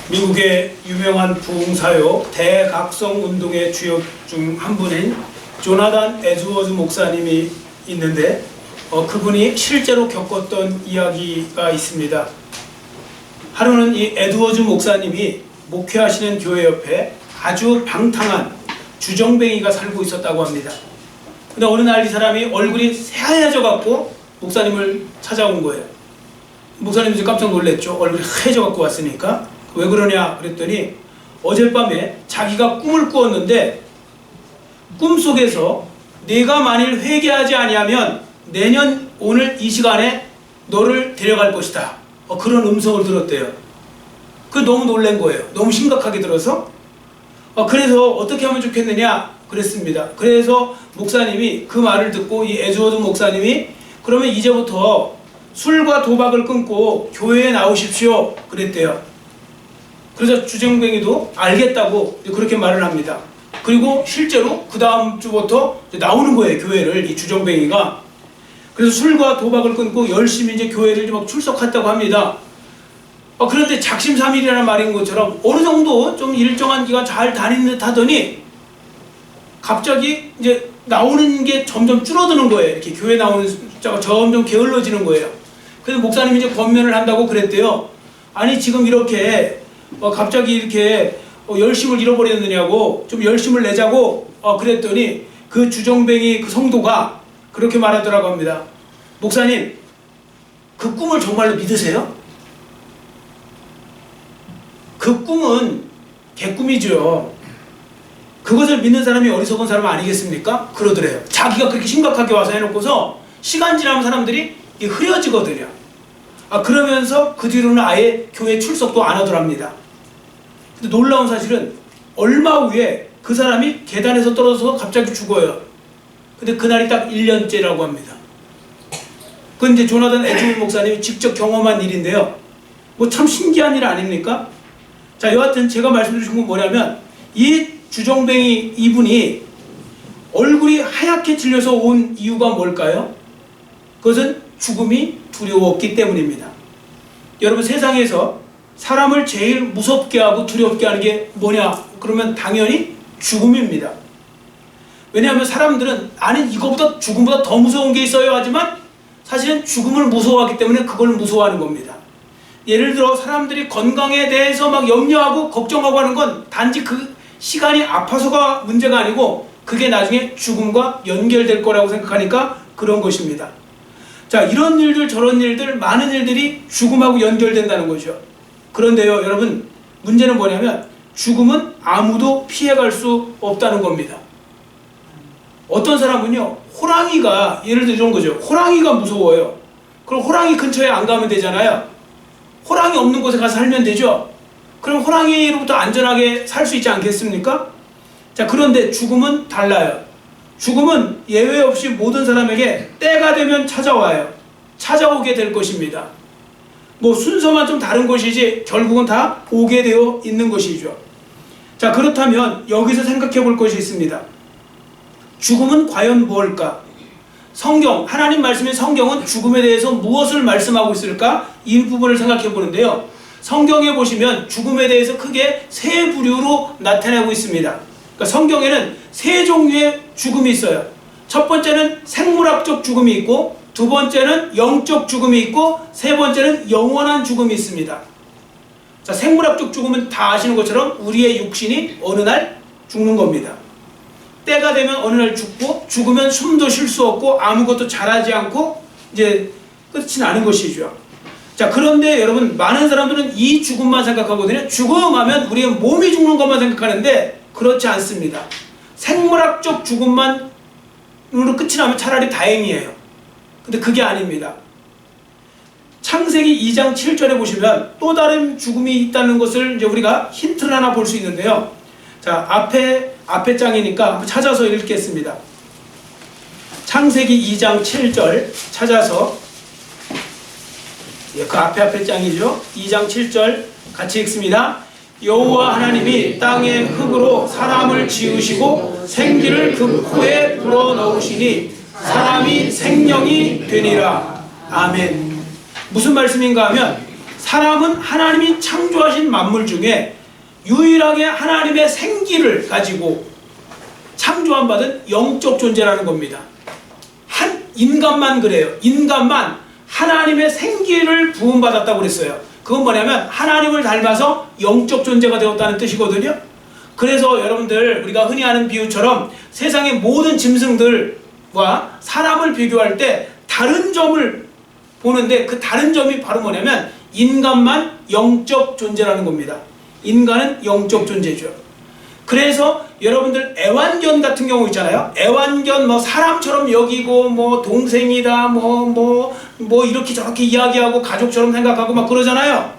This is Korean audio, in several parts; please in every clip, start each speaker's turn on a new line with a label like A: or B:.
A: 미국의 유명한 부흥사요 대각성 운동의 주역 중 한 분인 조나단 에드워즈 목사님이 있는데 그분이 실제로 겪었던 이야기가 있습니다. 하루는 이 에드워즈 목사님이 목회하시는 교회 옆에 아주 방탕한 주정뱅이가 살고 있었다고 합니다. 근데 어느 날 이 사람이 얼굴이 새하얘져 갖고 목사님을 찾아온 거예요. 목사님이 깜짝 놀랐죠. 얼굴이 하얘져 갖고 왔으니까. 왜 그러냐 그랬더니 어젯밤에 자기가 꿈을 꾸었는데 꿈속에서 네가 만일 회개하지 아니하면 내년 오늘 이 시간에 너를 데려갈 것이다. 그런 음성을 들었대요. 그 너무 놀란 거예요. 너무 심각하게 들어서. 그래서 어떻게 하면 좋겠느냐 그랬습니다. 그래서 목사님이 그 말을 듣고 이 에드워드 목사님이 그러면 이제부터 술과 도박을 끊고 교회에 나오십시오 그랬대요. 그래서 주정뱅이도 알겠다고 그렇게 말을 합니다. 그리고 실제로 그 다음 주부터 나오는 거예요, 교회를, 이 주정뱅이가. 그래서 술과 도박을 끊고 열심히 이제 교회를 막 출석했다고 합니다. 그런데 작심삼일이라는 말인 것처럼 어느 정도 좀 일정한 기간 잘 다니는 듯 하더니 갑자기 이제 나오는 게 점점 줄어드는 거예요. 이렇게 교회 나오는 숫자가 점점 게을러지는 거예요. 그래서 목사님이 이제 권면을 한다고 그랬대요. 아니 지금 이렇게 갑자기 이렇게 열심을 잃어버렸느냐고 좀 열심을 내자고 그랬더니 그 주정뱅이 그 성도가 그렇게 말하더라고 합니다. 목사님, 그 꿈을 정말로 믿으세요? 그 꿈은 개꿈이죠. 그것을 믿는 사람이 어리석은 사람 아니겠습니까? 그러더래요. 자기가 그렇게 심각하게 와서 해놓고서 시간 지나면 사람들이 흐려지거든요. 그러면서 그 뒤로는 아예 교회 출석도 안 하더랍니다. 근데 놀라운 사실은 얼마 후에 그 사람이 계단에서 떨어져서 갑자기 죽어요. 근데 그날이 딱 1년째라고 합니다. 그건 이제 조나단 에드워즈 목사님이 직접 경험한 일인데요. 뭐 참 신기한 일 아닙니까? 자, 여하튼 제가 말씀드린 건 뭐냐면 이 주정뱅이 이분이 얼굴이 하얗게 질려서 온 이유가 뭘까요? 그것은 죽음이 두려웠기 때문입니다. 여러분, 세상에서 사람을 제일 무섭게 하고 두렵게 하는 게 뭐냐? 그러면 당연히 죽음입니다. 왜냐하면 사람들은 아니 이거보다 죽음보다 더 무서운 게 있어요 하지만 사실은 죽음을 무서워하기 때문에 그걸 무서워하는 겁니다. 예를 들어 사람들이 건강에 대해서 막 염려하고 걱정하고 하는 건 단지 그 시간이 아파서가 문제가 아니고 그게 나중에 죽음과 연결될 거라고 생각하니까 그런 것입니다. 자, 이런 일들 저런 일들 많은 일들이 죽음하고 연결된다는 거죠. 그런데요 여러분, 문제는 뭐냐면 죽음은 아무도 피해갈 수 없다는 겁니다. 어떤 사람은요 호랑이가, 예를 들어 이런 거죠. 호랑이가 무서워요. 그럼 호랑이 근처에 안 가면 되잖아요. 호랑이 없는 곳에 가서 살면 되죠. 그럼 호랑이로부터 안전하게 살 수 있지 않겠습니까? 자, 그런데 죽음은 달라요. 죽음은 예외 없이 모든 사람에게 때가 되면 찾아와요. 찾아오게 될 것입니다. 뭐 순서만 좀 다른 것이지 결국은 다 오게 되어 있는 것이죠. 자, 그렇다면 여기서 생각해 볼 것이 있습니다. 죽음은 과연 무엇일까? 성경, 하나님 말씀의 성경은 죽음에 대해서 무엇을 말씀하고 있을까? 이 부분을 생각해 보는데요. 성경에 보시면 죽음에 대해서 크게 세 부류로 나타내고 있습니다. 그러니까 성경에는 세 종류의 죽음이 있어요. 첫 번째는 생물학적 죽음이 있고, 두 번째는 영적 죽음이 있고, 세 번째는 영원한 죽음이 있습니다. 자, 생물학적 죽음은 다 아시는 것처럼 우리의 육신이 어느 날 죽는 겁니다. 때가 되면 어느 날 죽고, 죽으면 숨도 쉴 수 없고 아무것도 잘하지 않고 이제 끝이 나는 것이죠. 자, 그런데 여러분, 많은 사람들은 이 죽음만 생각하거든요. 죽음하면 우리의 몸이 죽는 것만 생각하는데 그렇지 않습니다. 생물학적 죽음만으로 끝이 나면 차라리 다행이에요. 근데 그게 아닙니다. 창세기 2장 7절에 보시면 또 다른 죽음이 있다는 것을 이제 우리가 힌트를 하나 볼 수 있는데요. 자, 앞에 장이니까 한번 찾아서 읽겠습니다. 창세기 2장 7절 찾아서, 그 앞에 장이죠. 2장 7절 같이 읽습니다. 여호와 하나님이 땅의 흙으로 사람을 지으시고 생기를 그 코에 불어넣으시니 사람이 생명이 되니라. 아멘. 무슨 말씀인가 하면 사람은 하나님이 창조하신 만물 중에 유일하게 하나님의 생기를 가지고 창조함 받은 영적 존재라는 겁니다. 한 인간만 그래요. 인간만 하나님의 생기를 부음받았다고 그랬어요. 그건 뭐냐면 하나님을 닮아서 영적 존재가 되었다는 뜻이거든요. 그래서 여러분들 우리가 흔히 하는 비유처럼 세상의 모든 짐승들과 사람을 비교할 때 다른 점을 보는데 그 다른 점이 바로 뭐냐면 인간만 영적 존재라는 겁니다. 인간은 영적 존재죠. 그래서 여러분들 애완견 같은 경우 있잖아요. 애완견 뭐 사람처럼 여기고 뭐 동생이다 뭐 이렇게 저렇게 이야기하고 가족처럼 생각하고 막 그러잖아요.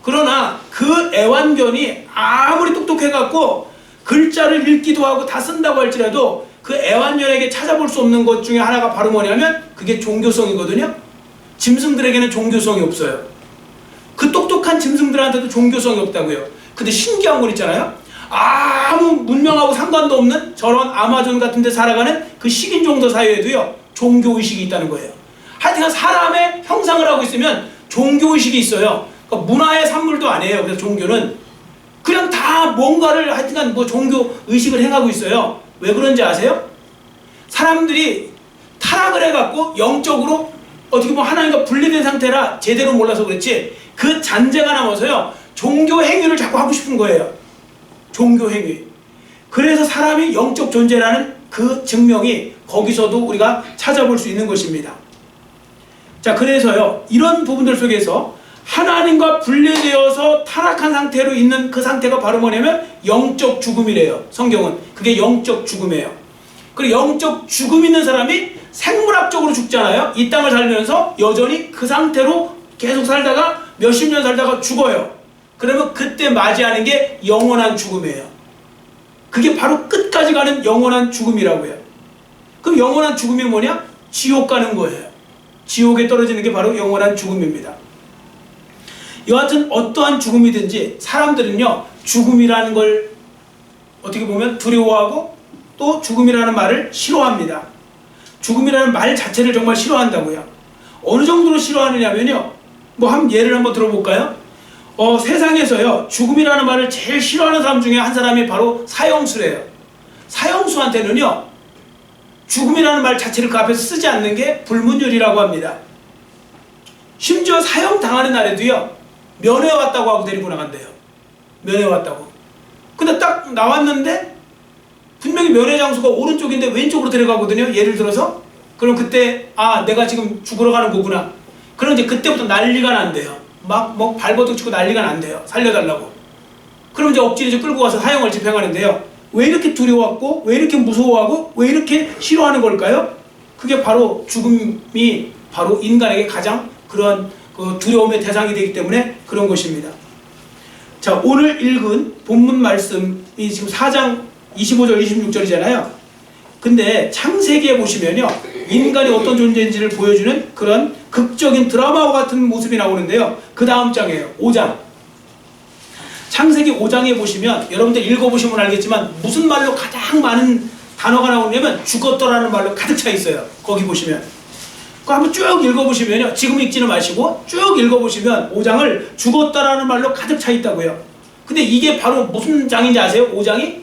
A: 그러나 그 애완견이 아무리 똑똑해갖고 글자를 읽기도 하고 다 쓴다고 할지라도 그 애완견에게 찾아볼 수 없는 것 중에 하나가 바로 뭐냐면 그게 종교성이거든요. 짐승들에게는 종교성이 없어요. 그 똑똑한 짐승들한테도 종교성이 없다고요. 근데 신기한 건 있잖아요. 아무 문명하고 상관도 없는 저런 아마존 같은 데 살아가는 그 식인종도 사이에도요 종교의식이 있다는 거예요. 하여튼 사람의 형상을 하고 있으면 종교의식이 있어요. 그러니까 문화의 산물도 아니에요. 그래서 종교는 그냥 다 뭔가를 하여튼간 뭐 종교의식을 행하고 있어요. 왜 그런지 아세요? 사람들이 타락을 해갖고 영적으로 어떻게 보면 하나님과 분리된 상태라 제대로 몰라서 그렇지 그 잔재가 남아서요 종교 행위를 자꾸 하고 싶은 거예요. 종교 행위. 그래서 사람이 영적 존재라는 그 증명이 거기서도 우리가 찾아볼 수 있는 것입니다. 자, 그래서요 이런 부분들 속에서 하나님과 분리되어서 타락한 상태로 있는 그 상태가 바로 뭐냐면 영적 죽음이래요. 성경은 그게 영적 죽음이에요. 그리고 영적 죽음 있는 사람이 생물학적으로 죽잖아요. 이 땅을 살면서 여전히 그 상태로 계속 살다가 몇십 년 살다가 죽어요. 그러면 그때 맞이하는 게 영원한 죽음이에요. 그게 바로 끝까지 가는 영원한 죽음이라고요. 그럼 영원한 죽음이 뭐냐? 지옥 가는 거예요. 지옥에 떨어지는 게 바로 영원한 죽음입니다. 여하튼 어떠한 죽음이든지 사람들은요 죽음이라는 걸 어떻게 보면 두려워하고 또 죽음이라는 말을 싫어합니다. 죽음이라는 말 자체를 정말 싫어한다고요. 어느 정도로 싫어하느냐면요 뭐 예를 한번 들어볼까요? 세상에서요 죽음이라는 말을 제일 싫어하는 사람 중에 한 사람이 바로 사형수래요. 사형수한테는요 죽음이라는 말 자체를 그 앞에서 쓰지 않는 게 불문율이라고 합니다. 심지어 사형 당하는 날에도요 면회 왔다고 하고 데리고 나간대요. 면회 왔다고. 근데 딱 나왔는데 분명히 면회 장소가 오른쪽인데 왼쪽으로 데려가거든요. 예를 들어서 그럼 그때 내가 지금 죽으러 가는 거구나. 그럼 이제 그때부터 난리가 난대요. 막 뭐 발버둥 치고 난리가 난대요. 살려달라고. 그럼 이제 억지로 이제 끌고 가서 사형을 집행하는데요. 왜 이렇게 두려워하고 왜 이렇게 무서워하고 왜 이렇게 싫어하는 걸까요? 그게 바로 죽음이 바로 인간에게 가장 그런 그 두려움의 대상이 되기 때문에 그런 것입니다. 자, 오늘 읽은 본문 말씀이 지금 4장 25절 26절이잖아요. 근데 창세기에 보시면요 인간이 어떤 존재인지를 보여주는 그런 극적인 드라마와 같은 모습이 나오는데요. 그 다음 장이에요. 5장. 창세기 5장에 보시면 여러분들 읽어보시면 알겠지만 무슨 말로 가장 많은 단어가 나오냐면 죽었더라는 말로 가득 차 있어요. 거기 보시면 그거 한번 쭉 읽어보시면요 지금 읽지는 마시고 쭉 읽어보시면 5장을 죽었다라는 말로 가득 차 있다고요. 근데 이게 바로 무슨 장인지 아세요? 5장이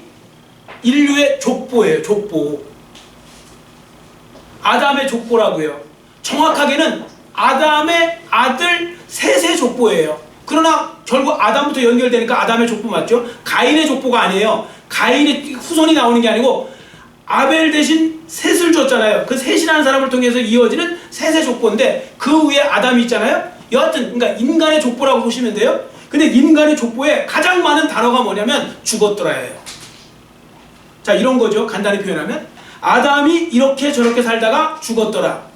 A: 인류의 족보예요. 족보. 아담의 족보라고요. 정확하게는 아담의 아들 셋의 족보예요. 그러나 결국 아담부터 연결되니까 아담의 족보 맞죠? 가인의 족보가 아니에요. 가인의 후손이 나오는 게 아니고 아벨 대신 셋을 줬잖아요. 그 셋이라는 사람을 통해서 이어지는 셋의 족보인데 그 위에 아담이 있잖아요. 여하튼 그러니까 인간의 족보라고 보시면 돼요. 근데 인간의 족보에 가장 많은 단어가 뭐냐면 죽었더라예요. 자, 이런 거죠. 간단히 표현하면 아담이 이렇게 저렇게 살다가 죽었더라.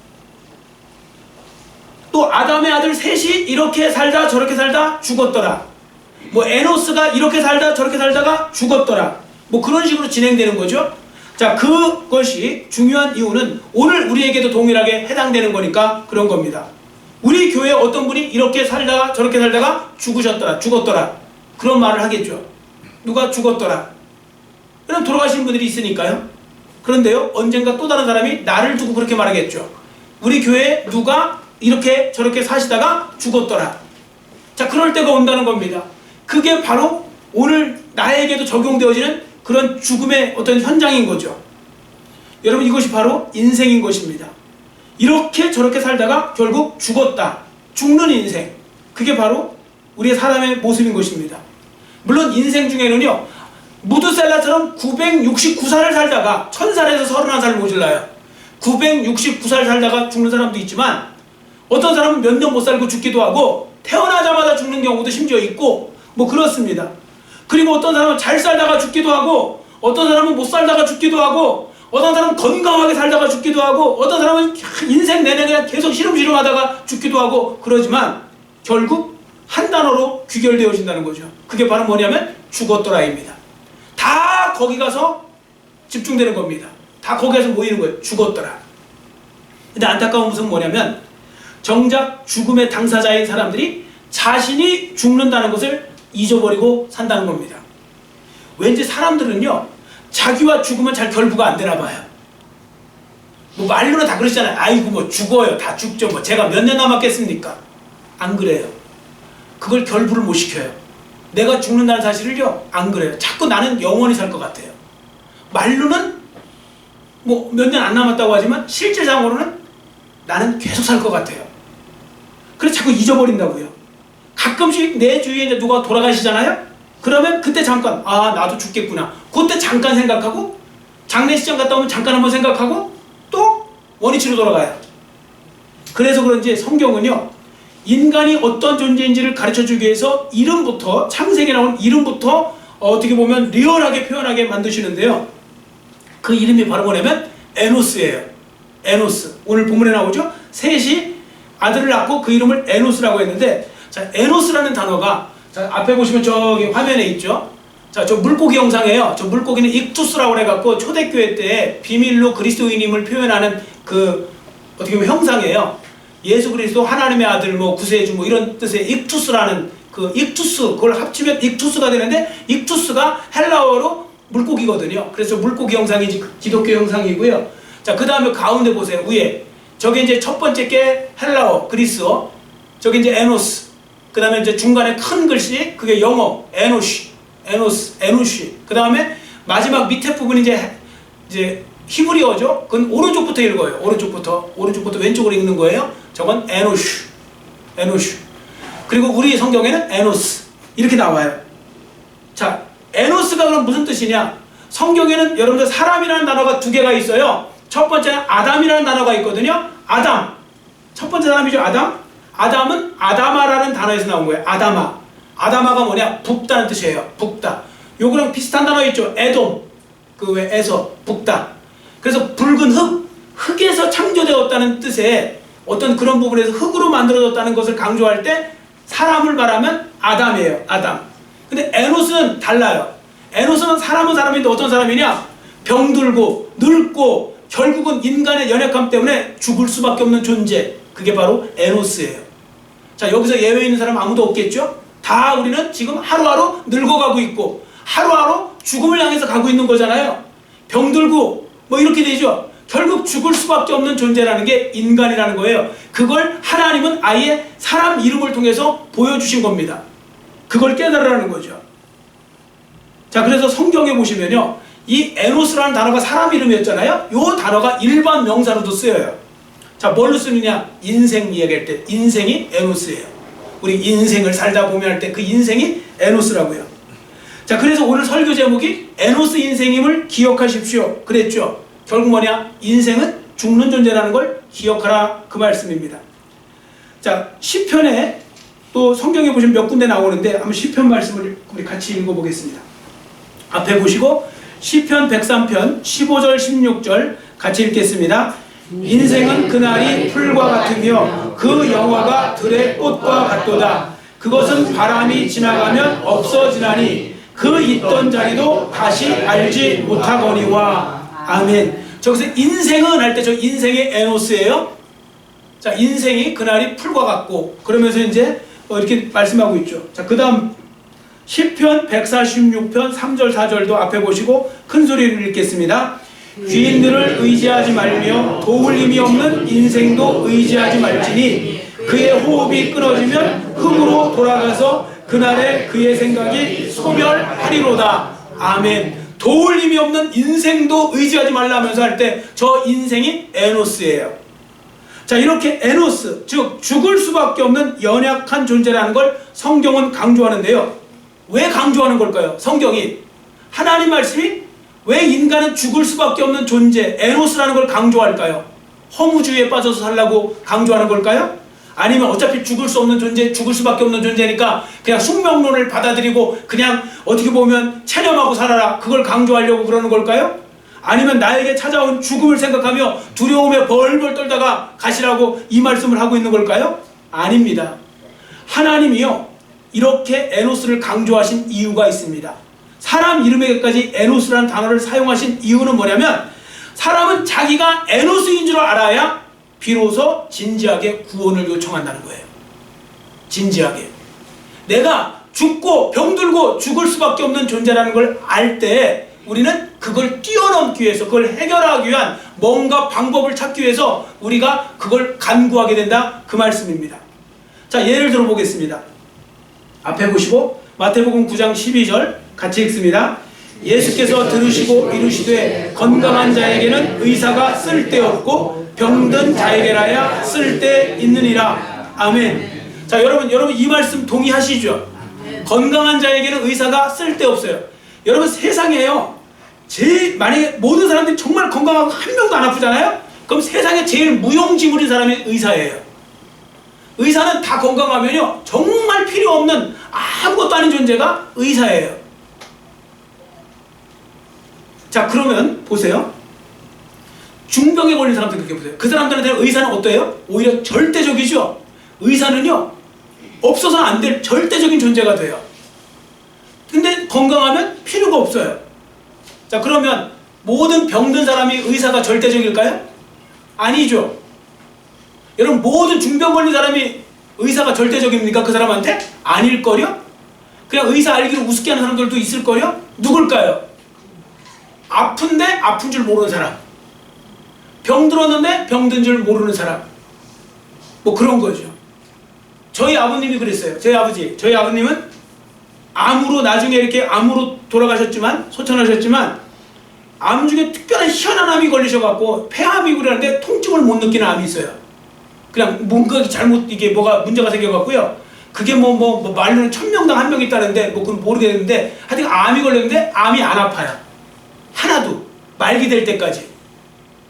A: 또 아담의 아들 셋이 이렇게 살다 저렇게 살다 죽었더라. 뭐 에노스가 이렇게 살다 저렇게 살다가 죽었더라. 뭐 그런 식으로 진행되는 거죠. 자, 그것이 중요한 이유는 오늘 우리에게도 동일하게 해당되는 거니까 그런 겁니다. 우리 교회에 어떤 분이 이렇게 살다가 저렇게 살다가 죽으셨더라, 죽었더라. 그런 말을 하겠죠. 누가 죽었더라. 그럼 돌아가신 분들이 있으니까요. 그런데요, 언젠가 또 다른 사람이 나를 두고 그렇게 말하겠죠. 우리 교회에 누가 이렇게 저렇게 사시다가 죽었더라. 자, 자, 그럴 때가 온다는 겁니다. 그게 바로 오늘 나에게도 적용되어지는 그런 죽음의 어떤 현장인 거죠. 여러분, 이것이 바로 인생인 것입니다. 이렇게 저렇게 살다가 결국 죽었다. 죽는 인생. 그게 바로 우리의 사람의 모습인 것입니다. 물론 인생 중에는요, 무드셀라처럼 969살을 살다가 1000살에서 31살을 모질라요. 969살 살다가 죽는 사람도 있지만 어떤 사람은 몇 년 못 살고 죽기도 하고 태어나자마자 죽는 경우도 심지어 있고 뭐 그렇습니다. 그리고 어떤 사람은 잘 살다가 죽기도 하고 어떤 사람은 못 살다가 죽기도 하고 어떤 사람은 건강하게 살다가 죽기도 하고 어떤 사람은 인생 내내 그냥 계속 시름시름 하다가 죽기도 하고 그러지만 결국 한 단어로 귀결되어진다는 거죠. 그게 바로 뭐냐면 죽었더라입니다. 다 거기 가서 집중되는 겁니다. 다 거기에서 모이는 거예요. 죽었더라. 근데 안타까운 것은 뭐냐면 정작 죽음의 당사자인 사람들이 자신이 죽는다는 것을 잊어버리고 산다는 겁니다. 왠지 사람들은요, 자기와 죽으면 잘 결부가 안 되나 봐요. 뭐 말로는 다 그러시잖아요. 아이고 뭐 죽어요. 다 죽죠. 뭐 제가 몇 년 남았겠습니까? 안 그래요. 그걸 결부를 못 시켜요. 내가 죽는다는 사실을요, 안 그래요. 자꾸 나는 영원히 살 것 같아요. 말로는 뭐 몇 년 안 남았다고 하지만 실질상으로는 나는 계속 살 것 같아요. 그래서 자꾸 잊어버린다고요. 가끔씩 내 주위에 이제 누가 돌아가시잖아요? 그러면 그때 잠깐, 아, 나도 죽겠구나. 그때 잠깐 생각하고, 장례식장 갔다 오면 잠깐 한번 생각하고, 또 원위치로 돌아가요. 그래서 그런지 성경은요, 인간이 어떤 존재인지를 가르쳐주기 위해서 이름부터, 창세기에 나온 이름부터 어떻게 보면 리얼하게 표현하게 만드시는데요. 그 이름이 바로 뭐냐면 에노스예요. 에노스. 오늘 본문에 나오죠? 셋이 아들을 낳고 그 이름을 에노스라고 했는데, 자, 에노스라는 단어가, 자, 앞에 보시면 저기 화면에 있죠? 자, 저 물고기 형상이에요. 저 물고기는 익투스라고 해갖고 초대교회 때 비밀로 그리스도인임을 표현하는 그 어떻게 보면 형상이에요. 예수 그리스도 하나님의 아들 뭐 구세주 뭐 이런 뜻의 익투스라는 그 익투스, 그걸 합치면 익투스가 되는데 익투스가 헬라어로 물고기거든요. 그래서 물고기 형상이 기독교 형상이고요. 자, 그 다음에 가운데 보세요. 위에 저게 이제 첫 번째 게 헬라어 그리스어, 저게 이제 에노스, 그 다음에 이제 중간에 큰 글씨 그게 영어 에노시, 에노스, 에노시. 그 다음에 마지막 밑에 부분이 이제 히브리어죠. 그건 오른쪽부터 읽어요. 오른쪽부터 왼쪽으로 읽는 거예요. 저건 에노슈, 에노슈. 그리고 우리 성경에는 에노스 이렇게 나와요. 자, 에노스가 그럼 무슨 뜻이냐? 성경에는 여러분들 사람이라는 단어가 두 개가 있어요. 첫 번째는 아담이라는 단어가 있거든요. 아담. 첫 번째 사람이죠. 아담. 아담은 아다마라는 단어에서 나온 거예요. 아다마. 아다마가 뭐냐? 붓다는 뜻이에요. 붓다. 요거랑 비슷한 단어 있죠. 에돔. 그 왜 에서 붓다. 그래서 붉은 흙에서 창조되었다는 뜻의 어떤 그런 부분에서 흙으로 만들어졌다는 것을 강조할 때 사람을 말하면 아담이에요. 아담. 근데 에노스는 달라요. 에노스는 사람은 사람인데 어떤 사람이냐? 병들고 늙고 결국은 인간의 연약함 때문에 죽을 수밖에 없는 존재. 그게 바로 에노스예요. 자, 여기서 예외 있는 사람 아무도 없겠죠? 다 우리는 지금 하루하루 늙어가고 있고 하루하루 죽음을 향해서 가고 있는 거잖아요. 병들고 뭐 이렇게 되죠. 결국 죽을 수밖에 없는 존재라는 게 인간이라는 거예요. 그걸 하나님은 아예 사람 이름을 통해서 보여주신 겁니다. 그걸 깨달으라는 거죠. 자, 그래서 성경에 보시면요, 이 에노스라는 단어가 사람 이름이었잖아요. 이 단어가 일반 명사로도 쓰여요. 자, 뭘로 쓰느냐? 인생 이야기할 때 인생이 에노스예요. 우리 인생을 살다 보면 할 때 그 인생이 에노스라고요. 자, 그래서 오늘 설교 제목이 에노스 인생임을 기억하십시오 그랬죠. 결국 뭐냐? 인생은 죽는 존재라는 걸 기억하라, 그 말씀입니다. 자, 시편에 또 성경에 보시면 몇 군데 나오는데 한번 시편 말씀을 우리 같이 읽어보겠습니다. 앞에 보시고 시편 103편 15절 16절 같이 읽겠습니다. 인생은 그날이 풀과 같으며 그 영화가 들의 꽃과 같도다. 그것은 바람이 지나가면 없어지나니 그 있던 자리도 다시 알지 못하거니와. 아멘. 저기서 인생은 할 때 저 인생의 에노스예요. 자, 인생이 그날이 풀과 같고 그러면서 이제 이렇게 말씀하고 있죠. 자, 그 다음 시편 146편 3절 4절도 앞에 보시고 큰 소리로 읽겠습니다. 귀인들을 의지하지 말며 도울 힘이 없는 인생도 의지하지 말지니 그의 호흡이 끊어지면 흙으로 돌아가서 그날에 그의 생각이 소멸하리로다. 아멘. 도울 힘이 없는 인생도 의지하지 말라면서 할 때 저 인생이 에노스예요. 자, 이렇게 에노스, 즉 죽을 수밖에 없는 연약한 존재라는 걸 성경은 강조하는데요. 왜 강조하는 걸까요? 성경이, 하나님 말씀이 왜 인간은 죽을 수밖에 없는 존재 에노스라는 걸 강조할까요? 허무주의에 빠져서 살라고 강조하는 걸까요? 아니면 어차피 죽을 수 없는 존재, 죽을 수밖에 없는 존재니까 그냥 숙명론을 받아들이고 그냥 어떻게 보면 체념하고 살아라, 그걸 강조하려고 그러는 걸까요? 아니면 나에게 찾아온 죽음을 생각하며 두려움에 벌벌 떨다가 가시라고 이 말씀을 하고 있는 걸까요? 아닙니다. 하나님이요, 이렇게 에노스를 강조하신 이유가 있습니다. 사람 이름에까지 에노스라는 단어를 사용하신 이유는 뭐냐면, 사람은 자기가 에노스인 줄 알아야 비로소 진지하게 구원을 요청한다는 거예요. 진지하게. 내가 죽고 병들고 죽을 수밖에 없는 존재라는 걸 알 때 우리는 그걸 뛰어넘기 위해서, 그걸 해결하기 위한 뭔가 방법을 찾기 위해서 우리가 그걸 간구하게 된다, 그 말씀입니다. 자, 예를 들어 보겠습니다. 앞에 보시고 마태복음 9장 12절 같이 읽습니다. 예수께서 들으시고 이르시되 건강한 자에게는 의사가 쓸데없고 병든 자에게라야 쓸데있느니라. 아멘. 자, 여러분 이 말씀 동의하시죠? 건강한 자에게는 의사가 쓸데없어요. 여러분, 세상에요, 만약에 모든 사람들이 정말 건강하고 한 명도 안 아프잖아요? 그럼 세상에 제일 무용지물인 사람이 의사예요. 의사는 다 건강하면요, 정말 필요 없는 아무것도 아닌 존재가 의사예요. 자, 그러면 보세요. 중병에 걸린 사람들 그렇게 보세요. 그 사람들한테는 의사는 어때요? 오히려 절대적이죠. 의사는요, 없어서는 안 될 절대적인 존재가 돼요. 근데 건강하면 필요가 없어요. 자, 그러면 모든 병든 사람이 의사가 절대적일까요? 아니죠. 여러분, 모든 중병 걸린 사람이 의사가 절대적입니까? 그 사람한테? 아닐걸요? 그냥 의사 알기로 우습게 하는 사람들도 있을걸요? 누굴까요? 아픈데 아픈 줄 모르는 사람, 병들었는데 병든 줄 모르는 사람, 뭐 그런 거죠. 저희 아버님이 그랬어요. 저희 아버님은 암으로, 나중에 이렇게 암으로 돌아가셨지만, 소천하셨지만, 암 중에 특별한 희한한 암이 걸리셔갖고 폐암이고 그러는데 통증을 못 느끼는 암이 있어요. 그냥 뭔가 잘못, 이게 뭐가 문제가 생겨갖고요, 그게 말로는 1000명당 1명 있다는데 뭐 그건 모르겠는데, 하여튼 암이 걸렸는데 암이 안 아파요. 하나도. 말기 될 때까지.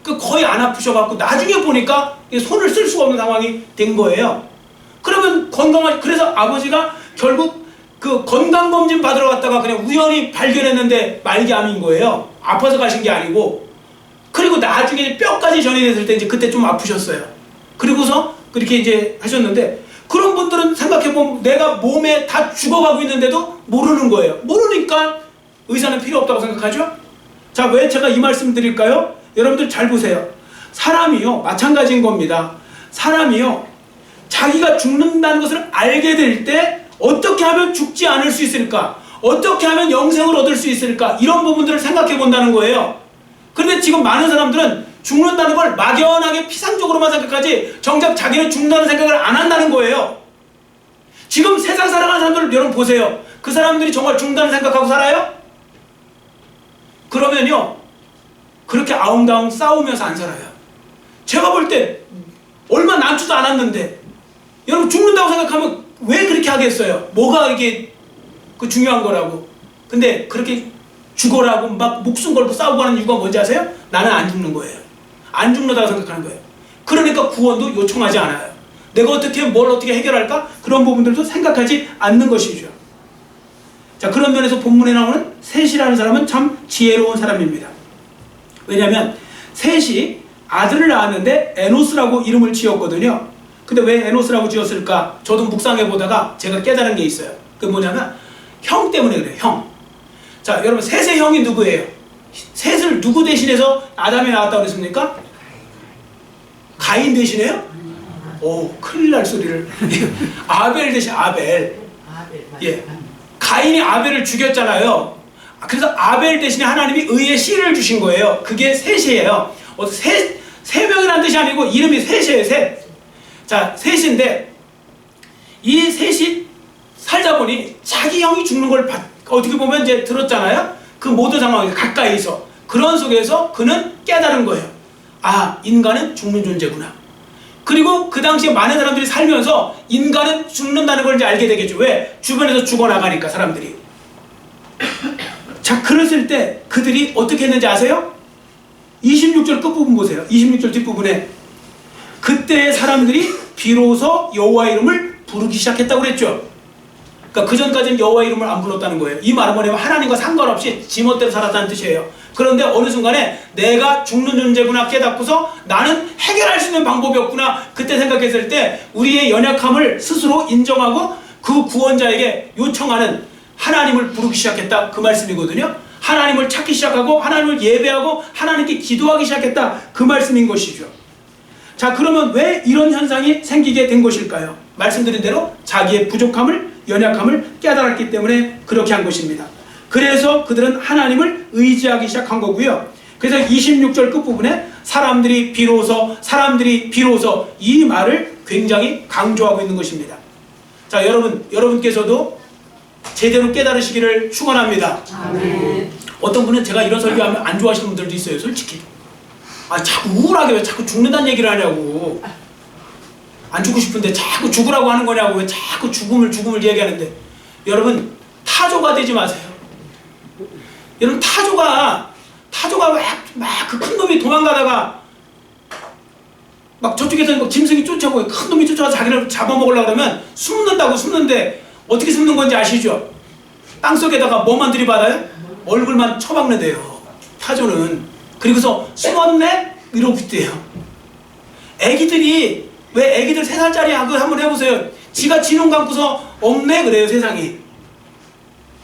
A: 거의 안 아프셔갖고 나중에 보니까 손을 쓸 수가 없는 상황이 된 거예요. 그러면 그래서 아버지가 결국 그 건강검진 받으러 갔다가 그냥 우연히 발견했는데 말기암인 거예요. 아파서 가신 게 아니고. 그리고 나중에 뼈까지 전이됐을 때 이제 그때 좀 아프셨어요. 그리고서 그렇게 이제 하셨는데, 그런 분들은 생각해보면 내가 몸에 다 죽어가고 있는데도 모르는 거예요. 모르니까 의사는 필요 없다고 생각하죠? 자, 왜 제가 이 말씀 드릴까요? 여러분들 잘 보세요. 사람이요, 마찬가지인 겁니다. 사람이요, 자기가 죽는다는 것을 알게 될 때 어떻게 하면 죽지 않을 수 있을까? 어떻게 하면 영생을 얻을 수 있을까? 이런 부분들을 생각해 본다는 거예요. 그런데 지금 많은 사람들은 죽는다는 걸 막연하게 피상적으로만 생각하지 정작 자기는 죽는다는 생각을 안 한다는 거예요. 지금 세상 살아가는 사람들 여러분 보세요. 그 사람들이 정말 죽는다는 생각하고 살아요? 그러면요, 그렇게 아웅다웅 싸우면서 안 살아요. 제가 볼 때 얼마 남지도 않았는데, 여러분 죽는다고 생각하면 왜 그렇게 하겠어요? 뭐가 이게 중요한 거라고. 근데 그렇게 죽어라고 막 목숨 걸고 싸우고 하는 이유가 뭔지 아세요? 나는 안 죽는 거예요. 안 죽는다고 생각하는 거예요. 그러니까 구원도 요청하지 않아요. 내가 뭘 어떻게 해결할까? 그런 부분들도 생각하지 않는 것이죠. 자, 그런 면에서 본문에 나오는 셋이라는 사람은 참 지혜로운 사람입니다. 왜냐하면 셋이 아들을 낳았는데 에노스라고 이름을 지었거든요. 근데 왜 에노스라고 지었을까? 저도 묵상해 보다가 제가 깨달은 게 있어요. 그게 뭐냐면 형 때문에 그래요. 형. 자, 여러분 셋의 형이 누구예요? 셋을 누구 대신해서 아담이 낳았다고 그랬습니까? 가인 대신해요? 오, 큰일 날 소리를. 아벨 대신 아벨. 예. 가인이 아벨을 죽였잖아요. 그래서 아벨 대신에 하나님이 의의 씨를 주신 거예요. 그게 셋이에요. 세 명이라는 뜻이 아니고 이름이 셋이에요. 셋. 자, 셋인데 이 셋이 살다 보니 자기 형이 죽는 걸 어떻게 보면 이제 들었잖아요. 그 모든 상황에서 가까이서 그런 속에서 그는 깨달은 거예요. 아, 인간은 죽는 존재구나. 그리고 그 당시에 많은 사람들이 살면서 인간은 죽는다는 걸 이제 알게 되겠죠. 왜? 주변에서 죽어나가니까 사람들이. 자, 그랬을 때 그들이 어떻게 했는지 아세요? 26절 끝부분 보세요. 26절 뒷부분에 그때 사람들이 비로소 여호와 이름을 부르기 시작했다고 그랬죠. 그러니까 그 전까지는 여호와 이름을 안 불렀다는 거예요. 이 말은 뭐냐면 하나님과 상관없이 지멋대로 살았다는 뜻이에요. 그런데 어느 순간에 내가 죽는 존재구나 깨닫고서 나는 해결할 수 있는 방법이 없구나 그때 생각했을 때 우리의 연약함을 스스로 인정하고 그 구원자에게 요청하는 하나님을 부르기 시작했다 그 말씀이거든요. 하나님을 찾기 시작하고 하나님을 예배하고 하나님께 기도하기 시작했다 그 말씀인 것이죠. 자, 그러면 왜 이런 현상이 생기게 된 것일까요? 말씀드린 대로 자기의 부족함을 연약함을 깨달았기 때문에 그렇게 한 것입니다. 그래서 그들은 하나님을 의지하기 시작한 거고요. 그래서 26절 끝부분에 사람들이 비로소 이 말을 굉장히 강조하고 있는 것입니다. 자, 여러분께서도 제대로 깨달으시기를 축원합니다. 아멘. 어떤 분은 제가 이런 설교하면 안 좋아하시는 분들도 있어요. 솔직히. 아, 자꾸 우울하게 왜 자꾸 죽는다는 얘기를 하냐고. 안 죽고 싶은데 자꾸 죽으라고 하는 거냐고. 왜 자꾸 죽음을 얘기하는데. 여러분, 타조가 되지 마세요. 여러분, 타조가 막 그 큰 놈이 도망가다가 막 저쪽에서 짐승이 쫓아오고 큰 놈이 쫓아와서 자기를 잡아먹으려고 그러면 숨는데 어떻게 숨는 건지 아시죠? 땅속에다가 뭐만 들이받아요? 얼굴만 처박는데요. 타조는. 그리고서 숨었네? 이러고 있대요. 애기들 3살짜리 하고 한번 해보세요. 지가 지눈 감고서 없네 그래요 세상이.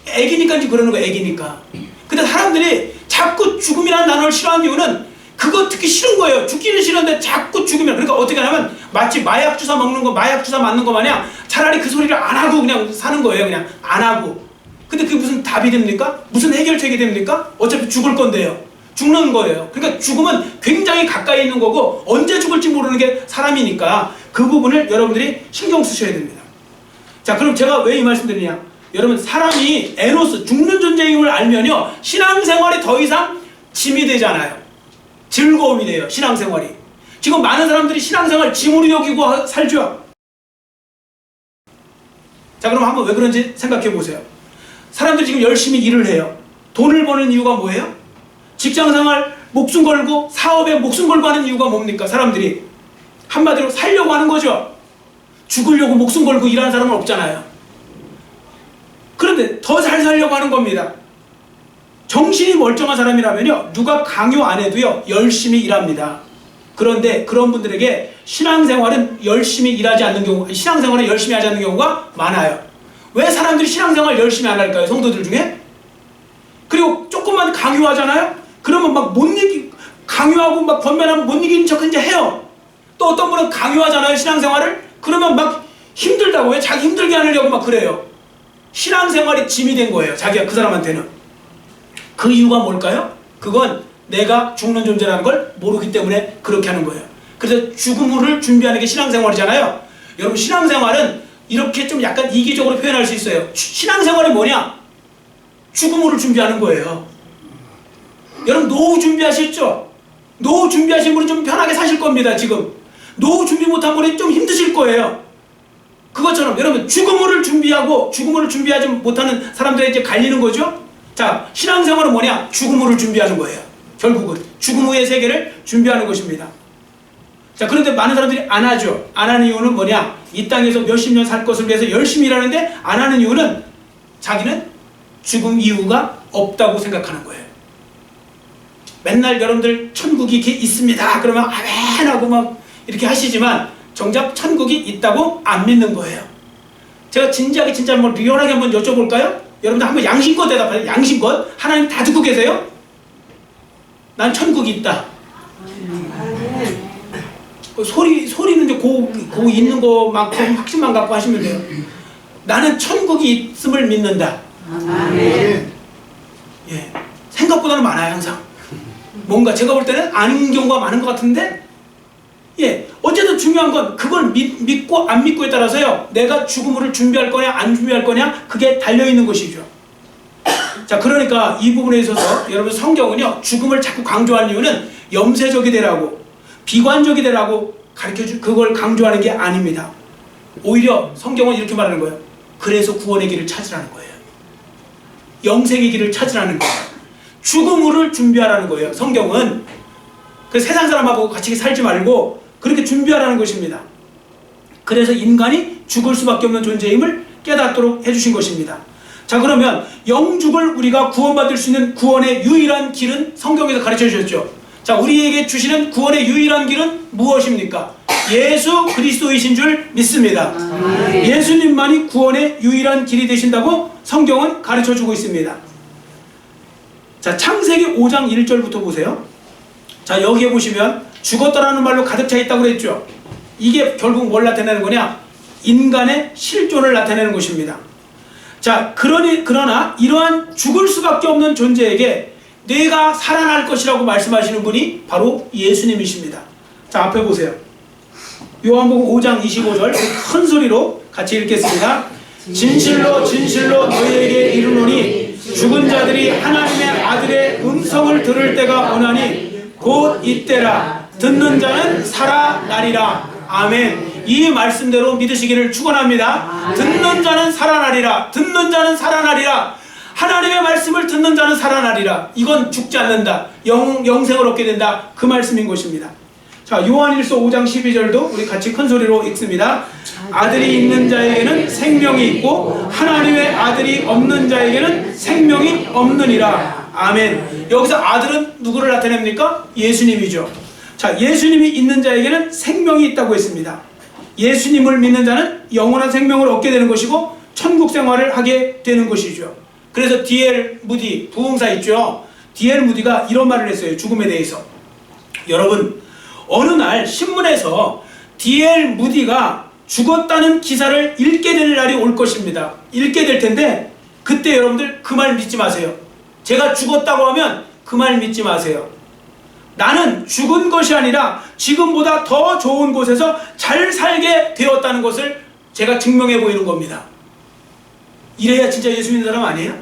A: 애기니까 그러는 거예요. 애기니까. 근데 사람들이 자꾸 죽음이라는 단어를 싫어하는 이유는 그거 듣기 싫은 거예요. 죽기는 싫은데 자꾸 죽으면. 그러니까 어떻게 하냐면 마치 마약 주사 먹는 거, 마약 주사 맞는 거 마냥 차라리 그 소리를 안 하고 그냥 사는 거예요. 그냥 안 하고. 근데 그게 무슨 답이 됩니까? 무슨 해결책이 됩니까? 어차피 죽을 건데요. 죽는 거예요. 그러니까 죽음은 굉장히 가까이 있는 거고 언제 죽을지 모르는 게 사람이니까 그 부분을 여러분들이 신경 쓰셔야 됩니다. 자, 그럼 제가 왜 이 말씀 드리냐? 여러분, 사람이 에노스, 죽는 존재임을 알면요 신앙생활이 더 이상 짐이 되잖아요. 즐거움이 돼요. 신앙생활이. 지금 많은 사람들이 신앙생활 짐으로 여기고 살죠. 자, 그럼 한번 왜 그런지 생각해 보세요. 사람들이 지금 열심히 일을 해요. 돈을 버는 이유가 뭐예요? 직장생활 목숨 걸고 사업에 목숨 걸고 하는 이유가 뭡니까? 사람들이 한마디로 살려고 하는 거죠. 죽으려고 목숨 걸고 일하는 사람은 없잖아요. 그런데 더 잘 살려고 하는 겁니다. 정신이 멀쩡한 사람이라면요 누가 강요 안 해도요 열심히 일합니다. 그런데 그런 분들에게 신앙생활은 열심히 일하지 않는 경우, 신앙생활을 열심히 하지 않는 경우가 많아요. 왜 사람들이 신앙생활 열심히 안 할까요? 성도들 중에? 그리고 조금만 강요하잖아요? 그러면 막 강요하고 막 권면하면 못 이기는 척 이제 해요. 또 어떤 분은 강요하잖아요, 신앙생활을? 그러면 막 힘들다고, 왜 자기 힘들게 하려고 막 그래요. 신앙생활이 짐이 된 거예요, 자기가 그 사람한테는. 그 이유가 뭘까요? 그건 내가 죽는 존재라는 걸 모르기 때문에 그렇게 하는 거예요. 그래서 죽음을 준비하는 게 신앙생활이잖아요. 여러분, 신앙생활은 이렇게 좀 약간 이기적으로 표현할 수 있어요. 신앙생활이 뭐냐? 죽음을 준비하는 거예요. 여러분, 노후 준비하셨죠? 노후 준비하신 분은 좀 편하게 사실 겁니다. 지금 노후 준비 못한 분이 좀 힘드실 거예요. 그것처럼 여러분, 죽음을 준비하지 못하는 사람들이 이제 갈리는 거죠. 자, 신앙생활은 뭐냐? 죽음을 준비하는 거예요. 결국은 죽음 후의 세계를 준비하는 것입니다. 자, 그런데 많은 사람들이 안 하죠. 안 하는 이유는 뭐냐? 이 땅에서 몇십 년 살 것을 위해서 열심히 일하는데 안 하는 이유는 자기는 죽음 이유가 없다고 생각하는 거예요. 맨날 여러분들 천국이 이렇게 있습니다 그러면 아멘 하고 막 이렇게 하시지만 정작 천국이 있다고 안 믿는 거예요. 제가 진지하게 진짜 한번 리얼하게 한번 여쭤볼까요? 여러분들 한번 양심껏 대답하세요. 양심껏. 하나님 다 듣고 계세요? 난 천국이 있다. 소리는 이제 고 있는 것만큼 확신만 갖고 하시면 돼요. 나는 천국이 있음을 믿는다. 아멘. 예, 생각보다는 많아요. 항상 뭔가 제가 볼 때는 아닌 경우가 많은 것 같은데 어쨌든 중요한 건 그걸 믿고 안 믿고에 따라서요, 내가 죽음을 준비할 거냐 안 준비할 거냐, 그게 달려있는 것이죠. 자, 그러니까 이 부분에 있어서 여러분, 성경은요 죽음을 자꾸 강조하는 이유는 염세적이 되라고, 비관적이 되라고 그걸 강조하는 게 아닙니다. 오히려 성경은 이렇게 말하는 거예요. 그래서 구원의 길을 찾으라는 거예요. 영생의 길을 찾으라는 거예요. 죽음을 준비하라는 거예요. 성경은 그 세상 사람하고 같이 살지 말고 그렇게 준비하라는 것입니다. 그래서 인간이 죽을 수밖에 없는 존재임을 깨닫도록 해주신 것입니다. 자, 그러면 영죽을 우리가 구원받을 수 있는 구원의 유일한 길은 성경에서 가르쳐 주셨죠. 자, 우리에게 주시는 구원의 유일한 길은 무엇입니까? 예수 그리스도이신 줄 믿습니다. 예수님만이 구원의 유일한 길이 되신다고 성경은 가르쳐 주고 있습니다. 자, 창세기 5장 1절부터 보세요. 자, 여기에 보시면 죽었다라는 말로 가득 차 있다고 그랬죠. 이게 결국 뭘 나타내는 거냐? 인간의 실존을 나타내는 것입니다. 자, 그러나 이러한 죽을 수밖에 없는 존재에게 내가 살아날 것이라고 말씀하시는 분이 바로 예수님이십니다. 자, 앞에 보세요. 요한복음 5장 25절 큰 소리로 같이 읽겠습니다. 진실로 진실로 너희에게 이르노니 죽은 자들이 하나님의 아들의 음성을 들을 때가 오나니 곧 이때라. 듣는 자는 살아나리라. 아멘. 이 말씀대로 믿으시기를 축원합니다. 듣는 자는 살아나리라. 듣는 자는 살아나리라. 하나님의 말씀을 듣는 자는 살아나리라. 이건 죽지 않는다. 영생을 얻게 된다. 그 말씀인 것입니다. 자, 요한일서 5장 12절도 우리 같이 큰 소리로 읽습니다. 아들이 있는 자에게는 생명이 있고 하나님의 아들이 없는 자에게는 생명이 없느니라. 아멘. 여기서 아들은 누구를 나타냅니까? 예수님이죠. 자, 예수님이 있는 자에게는 생명이 있다고 했습니다. 예수님을 믿는 자는 영원한 생명을 얻게 되는 것이고 천국 생활을 하게 되는 것이죠. 그래서 D.L. 무디 부흥사 있죠. D.L. 무디가 이런 말을 했어요. 죽음에 대해서. 여러분, 어느 날 신문에서 D.L. 무디가 죽었다는 기사를 읽게 될 날이 올 것입니다. 읽게 될 텐데 그때 여러분들 그 말 믿지 마세요. 제가 죽었다고 하면 그 말 믿지 마세요. 나는 죽은 것이 아니라 지금보다 더 좋은 곳에서 잘 살게 되었다는 것을 제가 증명해 보이는 겁니다. 이래야 진짜 예수 믿는 사람 아니에요?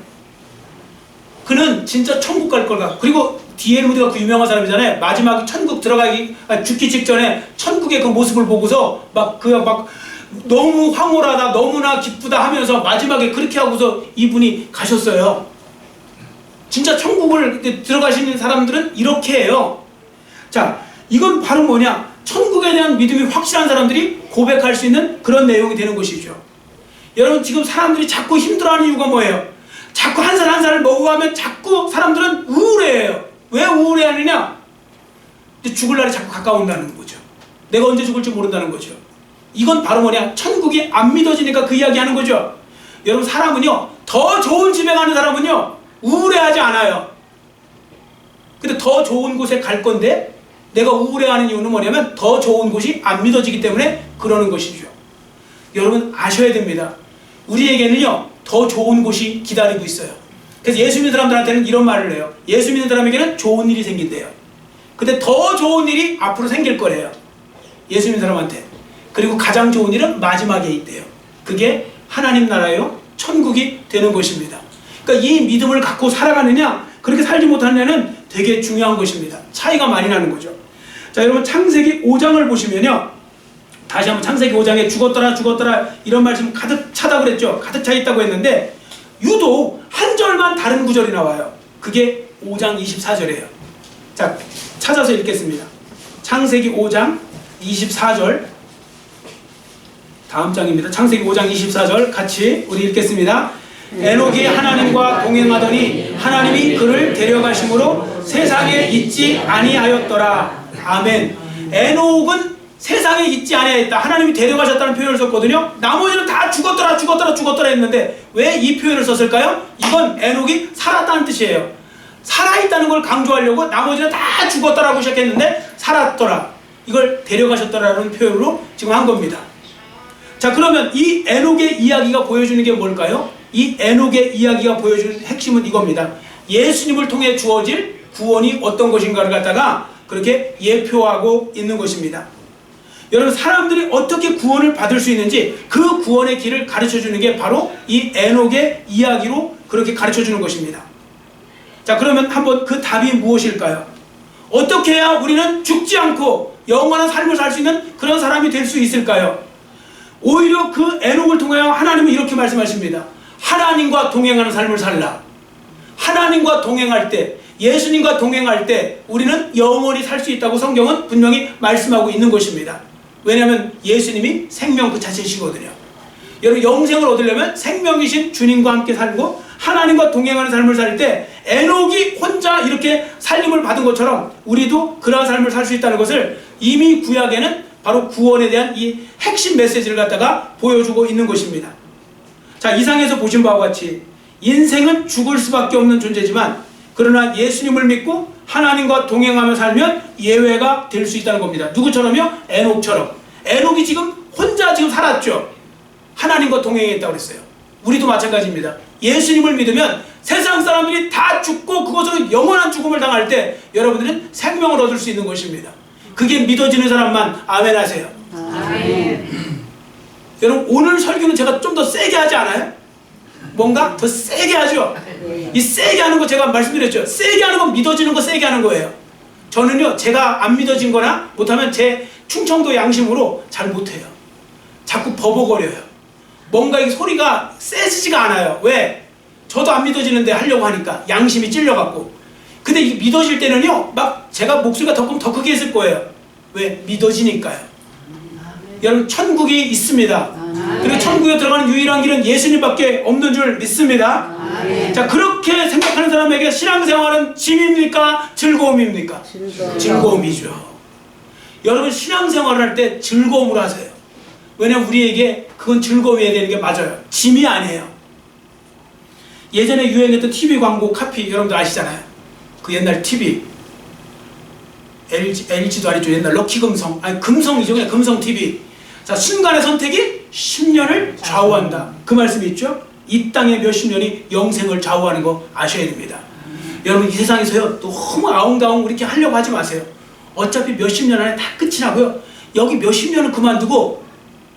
A: 그는 진짜 천국 갈 거다. 그리고 D.L. 무디가 그 유명한 사람이잖아요. 마지막에 천국 죽기 직전에 천국의 그 모습을 보고서 막 너무 황홀하다, 너무나 기쁘다 하면서 마지막에 그렇게 하고서 이분이 가셨어요. 진짜 천국을 들어가시는 사람들은 이렇게 해요. 자, 이건 바로 뭐냐? 천국에 대한 믿음이 확실한 사람들이 고백할 수 있는 그런 내용이 되는 것이죠. 여러분, 지금 사람들이 자꾸 힘들어하는 이유가 뭐예요? 자꾸 한 살 한 살을 먹어가면 자꾸 사람들은 우울해해요. 왜 우울해하느냐? 죽을 날이 자꾸 가까운다는 거죠. 내가 언제 죽을지 모른다는 거죠. 이건 바로 뭐냐? 천국이 안 믿어지니까 그 이야기 하는 거죠. 여러분, 사람은요, 더 좋은 집에 가는 사람은요, 우울해하지 않아요. 근데 더 좋은 곳에 갈 건데 내가 우울해하는 이유는 뭐냐면 더 좋은 곳이 안 믿어지기 때문에 그러는 것이죠. 여러분, 아셔야 됩니다. 우리에게는요, 더 좋은 곳이 기다리고 있어요. 그래서 예수 믿는 사람들한테는 이런 말을 해요. 예수 믿는 사람에게는 좋은 일이 생긴대요. 근데 더 좋은 일이 앞으로 생길 거래요. 예수 믿는 사람한테. 그리고 가장 좋은 일은 마지막에 있대요. 그게 하나님 나라요, 천국이 되는 것입니다. 그러니까 이 믿음을 갖고 살아가느냐, 그렇게 살지 못하느냐는 되게 중요한 것입니다. 차이가 많이 나는 거죠. 자, 여러분, 창세기 5장을 보시면요, 다시 한번 창세기 5장에 죽었더라 죽었더라 이런 말씀 가득 차다고 그랬죠. 가득 차 있다고 했는데 유독 한 절만 다른 구절이 나와요. 그게 5장 24절이에요. 자, 찾아서 읽겠습니다. 창세기 5장 24절, 다음 장입니다. 창세기 5장 24절 같이 우리 읽겠습니다. 에녹이 하나님과 동행하더니 하나님이 그를 데려가심으로 세상에 있지 아니하였더라. 아멘. 에녹은 세상에 있지 아니하였다. 하나님이 데려가셨다는 표현을 썼거든요. 나머지는 다 죽었더라 죽었더라 죽었더라 했는데 왜 이 표현을 썼을까요? 이건 에녹이 살았다는 뜻이에요. 살아있다는 걸 강조하려고 나머지는 다 죽었더라고 시작했는데 살았더라, 이걸 데려가셨더라는 표현으로 지금 한 겁니다. 자, 그러면 이 에녹의 이야기가 보여주는 게 뭘까요? 이 에녹의 이야기가 보여주는 핵심은 이겁니다. 예수님을 통해 주어질 구원이 어떤 것인가를 갖다가 그렇게 예표하고 있는 것입니다. 여러분, 사람들이 어떻게 구원을 받을 수 있는지 그 구원의 길을 가르쳐주는 게 바로 이 에녹의 이야기로 그렇게 가르쳐주는 것입니다. 자, 그러면 한번 그 답이 무엇일까요? 어떻게 해야 우리는 죽지 않고 영원한 삶을 살 수 있는 그런 사람이 될 수 있을까요? 오히려 그 에녹을 통하여 하나님은 이렇게 말씀하십니다. 하나님과 동행하는 삶을 살라. 하나님과 동행할 때, 예수님과 동행할 때 우리는 영원히 살 수 있다고 성경은 분명히 말씀하고 있는 것입니다. 왜냐하면 예수님이 생명 그 자체시거든요. 여러분, 영생을 얻으려면 생명이신 주님과 함께 살고 하나님과 동행하는 삶을 살 때 에녹이 혼자 이렇게 살림을 받은 것처럼 우리도 그러한 삶을 살 수 있다는 것을 이미 구약에는 바로 구원에 대한 이 핵심 메시지를 갖다가 보여주고 있는 것입니다. 자, 이상에서 보신 바와 같이 인생은 죽을 수밖에 없는 존재지만 그러나 예수님을 믿고 하나님과 동행하며 살면 예외가 될 수 있다는 겁니다. 누구처럼요? 에녹처럼. 에녹이 지금 혼자 지금 살았죠. 하나님과 동행했다고 그랬어요. 우리도 마찬가지입니다. 예수님을 믿으면 세상 사람들이 다 죽고 그것으로 영원한 죽음을 당할 때 여러분들은 생명을 얻을 수 있는 것입니다. 그게 믿어지는 사람만 아멘 하세요. 아멘. 여러분, 오늘 설교는 제가 좀 더 세게 하지 않아요? 뭔가 더 세게 하죠? 이 세게 하는 거 제가 말씀드렸죠? 세게 하는 건 믿어지는 거 세게 하는 거예요. 저는요, 제가 안 믿어진 거나 못하면 제 충청도 양심으로 잘 못해요. 자꾸 버벅거려요. 뭔가 이 소리가 세지지가 않아요. 왜? 저도 안 믿어지는데 하려고 하니까 양심이 찔려갖고. 근데 이 믿어질 때는요, 막 제가 목소리가 더 크게 했을 거예요. 왜? 믿어지니까요. 여러분, 천국이 있습니다. 그리고 천국에 들어가는 유일한 길은 예수님밖에 없는 줄 믿습니다. 자, 그렇게 생각하는 사람에게 신앙생활은 짐입니까? 즐거움입니까? 즐거움이죠. 여러분, 신앙생활을 할 때 즐거움으로 하세요. 왜냐면 우리에게 그건 즐거움이어야 되는 게 맞아요. 짐이 아니에요. 예전에 유행했던 TV 광고 카피 여러분들 아시잖아요. 그 옛날 TV LG도 아니죠. 옛날 럭키금성, 아니 금성이죠. 그냥 금성 TV. 자, 순간의 선택이 10년을 좌우한다. 그 말씀이 있죠. 이 땅의 몇십 년이 영생을 좌우하는 거 아셔야 됩니다. 여러분, 이 세상에서요, 너무 아웅다웅 이렇게 하려고 하지 마세요. 어차피 몇십 년 안에 다 끝이 나고요. 여기 몇십 년을 그만두고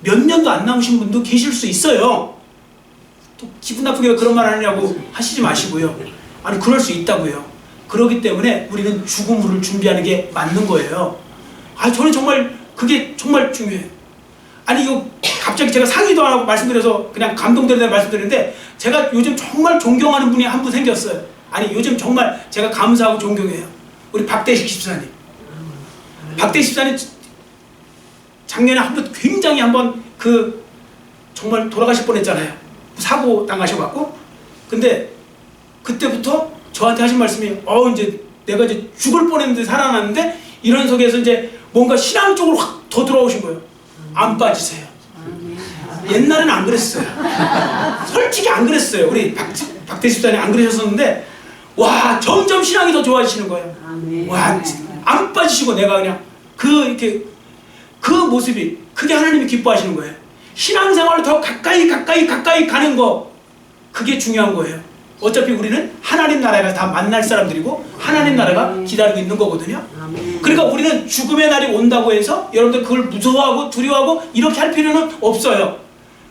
A: 몇 년도 안 남으신 분도 계실 수 있어요. 또 기분 나쁘게 왜 그런 말 하느냐고 하시지 마시고요. 아니, 그럴 수 있다고요. 그렇기 때문에 우리는 죽음을 준비하는 게 맞는 거예요. 아, 저는 정말 그게 정말 중요해요. 아니, 이거 갑자기 제가 상의도 안 하고 말씀드려서 그냥 감동되는 대로 말씀드리는데 제가 요즘 정말 존경하는 분이 한 분 생겼어요. 아니, 요즘 정말 제가 감사하고 존경해요. 우리 박대식 집사님. 박대식 집사님 작년에 한번 굉장히 한번 정말 돌아가실 뻔했잖아요. 사고 당하셔갖고. 근데 그때부터 저한테 하신 말씀이 이제 내가 이제 죽을 뻔했는데 살아났는데 이런 속에서 이제 뭔가 신앙 쪽으로 확 더 들어오신 거예요. 안 빠지세요. 옛날에는 안 그랬어요. 솔직히 안 그랬어요. 우리 박대식 집사님 안 그러셨었는데 와, 점점 신앙이 더 좋아지시는 거예요. 와, 안 빠지시고 내가 그냥 그 모습이 그게 하나님이 기뻐하시는 거예요. 신앙생활을 더 가까이 가는 거, 그게 중요한 거예요. 어차피 우리는 하나님 나라가 다 만날 사람들이고 하나님 나라가 기다리고 있는 거거든요. 그러니까 우리는 죽음의 날이 온다고 해서 여러분들 그걸 무서워하고 두려워하고 이렇게 할 필요는 없어요.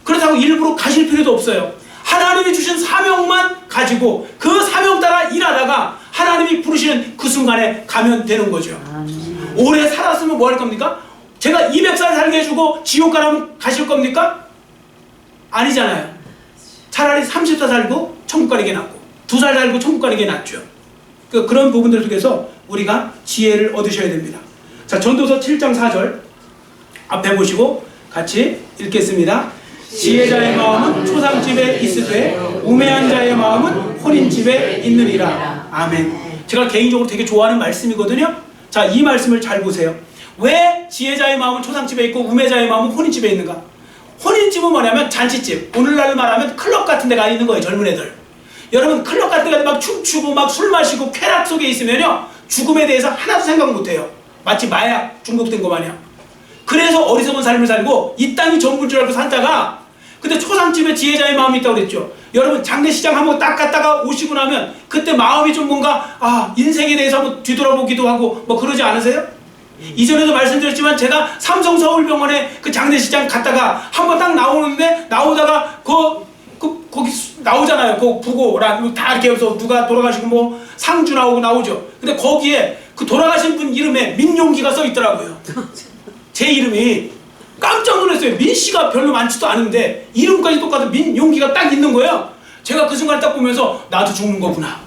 A: 그렇다고 일부러 가실 필요도 없어요. 하나님이 주신 사명만 가지고 그 사명 따라 일하다가 하나님이 부르시는 그 순간에 가면 되는 거죠. 오래 살았으면 뭐 할 겁니까? 제가 200살 살게 해주고 지옥 가라면 가실 겁니까? 아니잖아요. 차라리 30살 살고 천국 가는 게 낫고 2살 살고 천국 가는 게 낫죠. 그런 부분들 속에서 우리가 지혜를 얻으셔야 됩니다. 자, 전도서 7장 4절 앞에 보시고 같이 읽겠습니다. 지혜자의 마음은 초상집에 있으되 우매한 자의 마음은 혼인집에 있느니라. 아멘. 제가 개인적으로 되게 좋아하는 말씀이거든요. 자, 이 말씀을 잘 보세요. 왜 지혜자의 마음은 초상집에 있고 우매자의 마음은 혼인집에 있는가? 혼인집은 뭐냐면 잔치집, 오늘날 말하면 클럽 같은 데가 있는 거예요. 젊은 애들. 여러분, 클럽 같은 데 막 춤추고 막 술 마시고 쾌락 속에 있으면요, 죽음에 대해서 하나도 생각 못해요. 마치 마약 중독된 거 마냥. 그래서 어리석은 삶을 살고 이 땅이 전부인 줄 알고 살다가, 근데 초상집에 지혜자의 마음이 있다고 그랬죠. 여러분, 장례식장 한번 딱 갔다가 오시고 나면 그때 마음이 좀 뭔가 인생에 대해서 한번 뒤돌아보기도 하고 뭐 그러지 않으세요? 이전에도 말씀드렸지만 제가 삼성 서울병원에 그 장례식장 갔다가 한번 딱 나오는데 나오다가 거기 나오잖아요. 그 부고랑 다 이렇게 해서 누가 돌아가시고 뭐 상주 나오고 나오죠. 근데 거기에 그 돌아가신 분 이름에 민용기가 써 있더라고요. 제 이름이 깜짝 놀랐어요. 민 씨가 별로 많지도 않은데 이름까지 똑같은 민용기가 딱 있는 거예요. 제가 그 순간 딱 보면서 나도 죽는 거구나.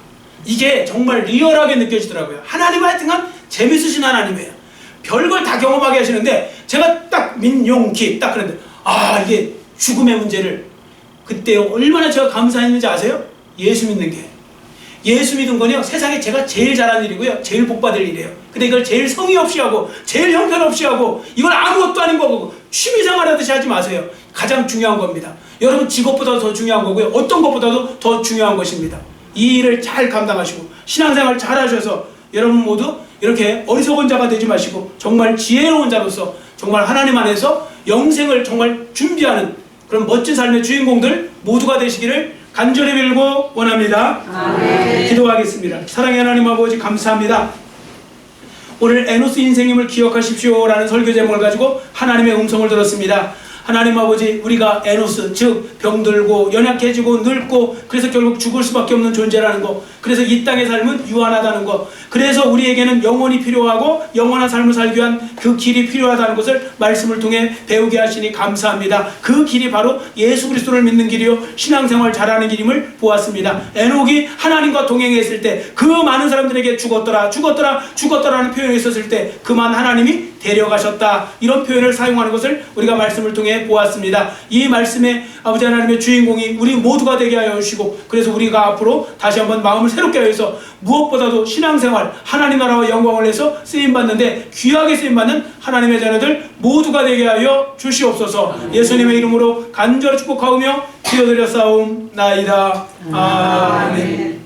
A: 이게 정말 리얼하게 느껴지더라고요. 하나님 하여튼간 재밌으신 하나님이에요. 별걸 다 경험하게 하시는데 제가 딱 민용기 딱 그랬는데 이게 죽음의 문제를 그때 얼마나 제가 감사했는지 아세요? 예수 믿는 게. 예수 믿은 건요 세상에 제가 제일 잘하는 일이고요 제일 복받을 일이에요. 근데 이걸 제일 성의 없이 하고 제일 형편없이 하고 이건 아무것도 아닌 거고 취미생활 하듯이 하지 마세요. 가장 중요한 겁니다. 여러분 직업보다 더 중요한 거고요 어떤 것보다도 더 중요한 것입니다. 이 일을 잘 감당하시고 신앙생활 잘 하셔서 여러분 모두 이렇게 어리석은 자가 되지 마시고 정말 지혜로운 자로서 정말 하나님 안에서 영생을 정말 준비하는 그런 멋진 삶의 주인공들 모두가 되시기를 간절히 빌고 원합니다. 아멘. 기도하겠습니다. 사랑의 하나님 아버지 감사합니다. 오늘 에노스 인생님을 기억하십시오 라는 설교 제목을 가지고 하나님의 음성을 들었습니다. 하나님 아버지 우리가 에노스 즉 병들고 연약해지고 늙고 그래서 결국 죽을 수밖에 없는 존재라는 거 그래서 이 땅의 삶은 유한하다는 거 그래서 우리에게는 영혼이 필요하고 영원한 삶을 살기 위한 그 길이 필요하다는 것을 말씀을 통해 배우게 하시니 감사합니다. 그 길이 바로 예수 그리스도를 믿는 길이요 신앙생활 잘하는 길임을 보았습니다. 에녹이 하나님과 동행했을 때 그 많은 사람들에게 죽었더라 죽었더라는 표현이 있었을 때 그만 하나님이 데려가셨다 이런 표현을 사용하는 것을 우리가 말씀을 통해 보았습니다. 이 말씀에 아버지 하나님의 주인공이 우리 모두가 되게 하여 주시고 그래서 우리가 앞으로 다시 한번 마음을 새롭게 하여서 무엇보다도 신앙생활 하나님 나라와 영광을 위해서 쓰임받는데 귀하게 쓰임받는 하나님의 자녀들 모두가 되게 하여 주시옵소서. 예수님의 이름으로 간절히 축복하오며 기도드려 싸움나이다. 아멘.